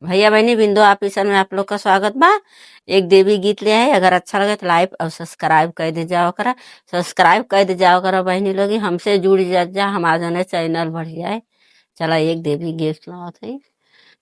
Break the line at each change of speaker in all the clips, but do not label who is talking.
भैया बहनी बिंदु ऑफिसर में आप लोग का स्वागत बा। एक देवी गीत ले है, अगर अच्छा लगे तो लाइक और सब्सक्राइब कर दे जाओ करा। सब्सक्राइब कर दे जाओ करा बहनी लोग, हमसे जुड़ जा हमारा जने चैनल बढ़ जाए। चला एक देवी गीत सुनाओ थे।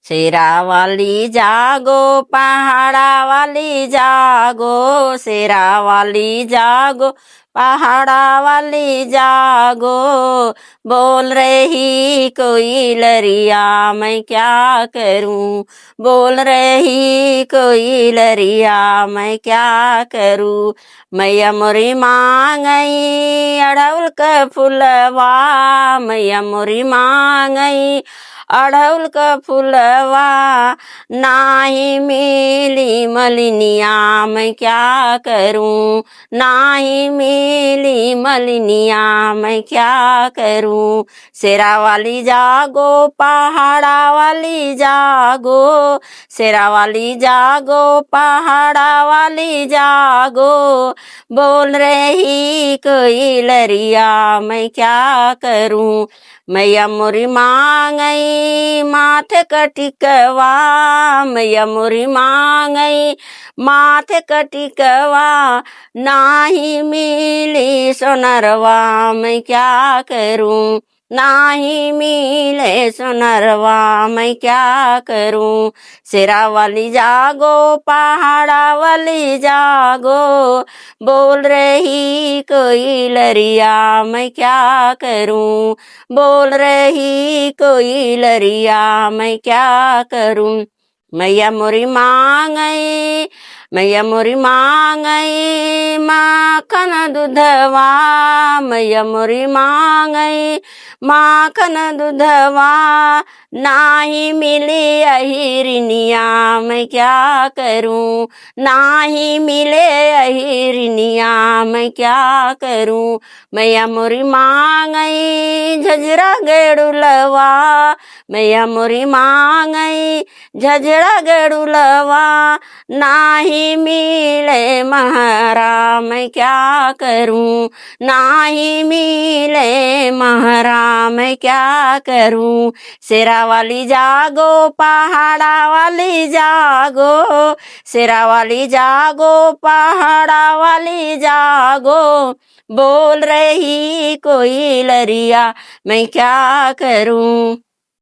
शेरा वाली जागो, पहाड़ा वाली जागो, शेरा वाली जागो, पहाड़ा वाली जागो, बोल रही कोई लरिया मैं क्या करूं, बोल रही कोई लरिया मैं क्या करूं। मैया मोरी मांगई अड़हुल का फुलवा, मैया मोरी मांगई अड़हुल का फुलवा, नाही मिली मलिनिया मैं क्या करूं, नाही मिली मलिनिया मैं क्या करूं। शेरा वाली जागो, पहाड़ा वाली जागो, शेरा वाली जागो, पहाड़ा वाली जागो, बोल रही कोई लरिया मैं क्या करूं। मैया मोरी मांगई माथे कटिकवा, मैया मोरी मांगई माथे कटिकवा, नाही मिली सोनरवा मैं क्या करूं, नाही मिले सोनरवा मैं क्या करूं। शेरा वाली जागो, पहाड़ा वाली जागो, बोल रही कोई लरिया मैं क्या करूं, बोल रही कोई लरिया मैं क्या करूं। मैया मोरी मांगई, मैया मोरी मांगई माखन दूधवा, मैया मोरी मांगई माखन दूधवा, नाही मिली अहिरनिया मैं क्या करूं, नाही मिले अहिरनिया मैं क्या करूं। मैया मोरी मांगई झजरा गेड़ुलवा, मैया मोरी मांगई झजरा गेड़ुलवा, नाही मिले महरा मैं क्या करूं, नाही मिले महरा मैं क्या करूं। शेरा वाली जागो, पहाड़ा वाली जागो, शेरा वाली जागो, पहाड़ा वाली जागो, बोल रही कोई लरिया मैं क्या करूं।